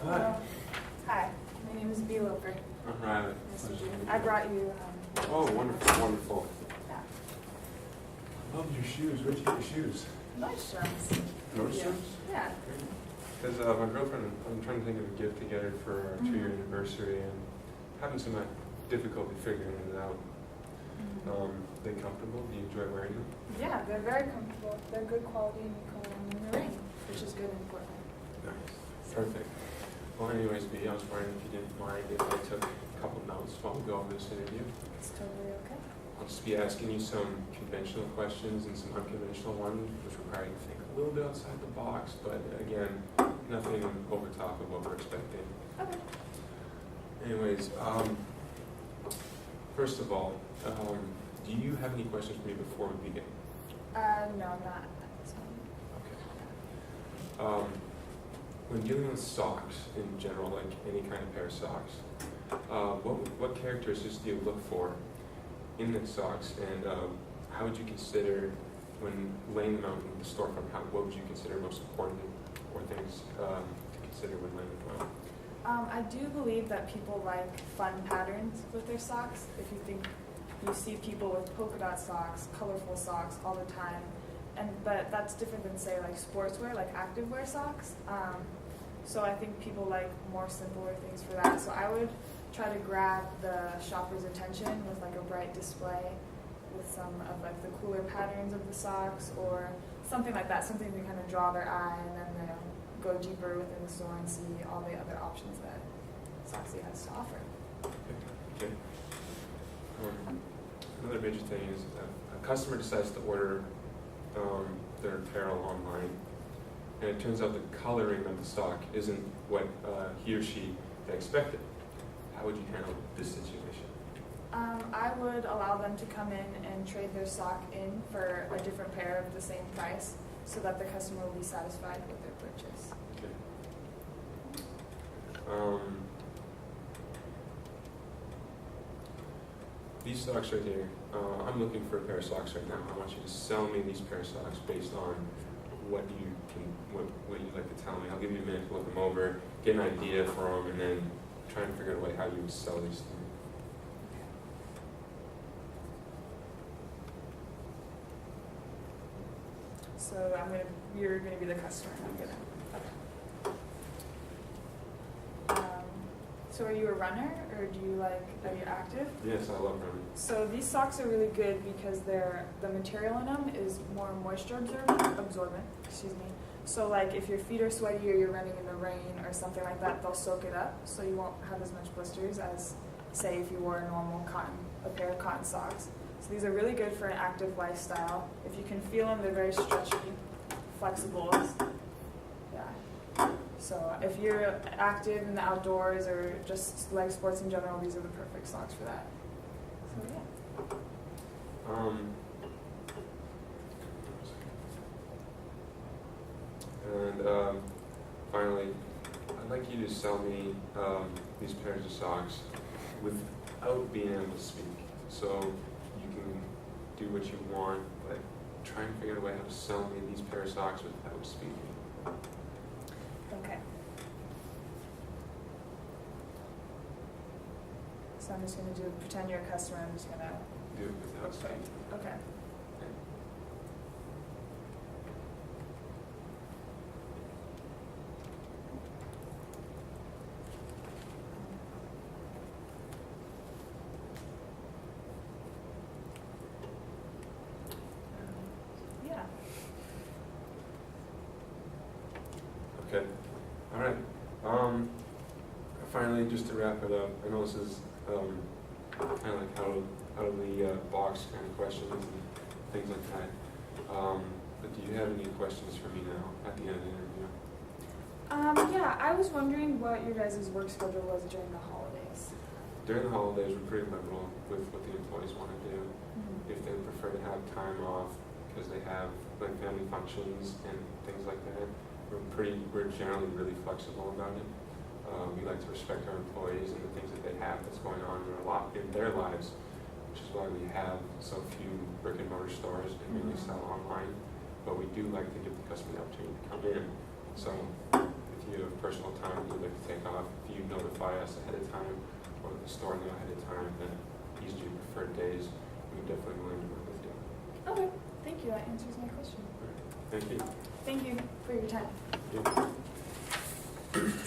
Hi. Hi, my name is Bea. I'm Riley. Nice to meet you. I brought you. Oh, wonderful, wonderful. Yeah. I love your shoes. Where'd you get your shoes? Nordstrom's. Nordstrom's? Yeah. Because my girlfriend, I'm trying to think of a gift to get her for our 2-year anniversary, and having some difficulty figuring it out. They comfortable? Do you enjoy wearing them? Yeah, they're very comfortable. They're good quality and you can wear them in the rain, which is good and important. Nice. Perfect. Well, anyways, Bea, I was wondering if you didn't mind if I took a couple notes while we go over this interview. It's totally okay. I'll just be asking you some conventional questions and some unconventional ones, which require you to think a little bit outside the box, but again, nothing over top of what we're expecting. Okay. Anyways, first of all, do you have any questions for me before we begin? No, not. Okay. When dealing with socks in general, like any kind of pair of socks, what characteristics do you look for in the socks, and how would you consider when laying them out in the storefront? What would you consider most important or things to consider when laying them out? I do believe that people like fun patterns with their socks. If you think you see people with polka dot socks, colorful socks all the time, but that's different than say like sportswear, like activewear socks. So I think people like more simpler things for that. So I would try to grab the shopper's attention with like a bright display with some of like the cooler patterns of the socks or something like that, something to kind of draw their eye, and then they'll go deeper within the store and see all the other options that Soxy has to offer. Okay. Another major thing is a customer decides to order their apparel online, and it turns out the coloring of the sock isn't what he or she had expected. How would you handle this situation? I would allow them to come in and trade their sock in for a different pair of the same price so that the customer will be satisfied with their purchase. Okay. These socks right here, I'm looking for a pair of socks right now. I want you to sell me these pair of socks based on what you'd like to tell me. I'll give you a minute to look them over, get an idea for them, and then try and figure out a way how you would sell these things. So you're gonna be the customer. I'm gonna. So are you a runner, or are you active? Yes, I love running. So these socks are really good because the material in them is more moisture absorbent. Excuse me. So like if your feet are sweaty or you're running in the rain or something like that, they'll soak it up, so you won't have as much blisters as say if you wore a pair of cotton socks. So these are really good for an active lifestyle. If you can feel them, they're very stretchy, flexible. Yeah. So if you're active in the outdoors or just like sports in general, these are the perfect socks for that. So yeah. And finally, I'd like you to sell me these pairs of socks without being able to speak. So you can do what you want, but try and figure out a way how to sell me these pair of socks without speaking. Okay. So I'm just going to pretend you're a customer. I'm just going to Do it without speaking. Okay. Yeah. Okay. All right. Finally, just to wrap it up, I know this is kind of like out of the box kind of questions and things like that. But do you have any questions for me now at the end of the interview? Yeah, I was wondering what your guys' work schedule was during the holidays. During the holidays, we're pretty liberal with what the employees want to do. If they prefer to have time off because they have like family functions and things like that, we're generally really flexible about it. We like to respect our employees and the things that they have that's going on in their lives, which is why we have so few brick and mortar stores and mainly sell online. But we do like to give the customer the opportunity to come in. So if you you have personal time you'd like to take off, if you notify us ahead of time or the store know ahead of time that these are your preferred days, we're definitely willing to work with you. Okay, thank you. That answers my question. Thank you. Thank you for your time. Yeah.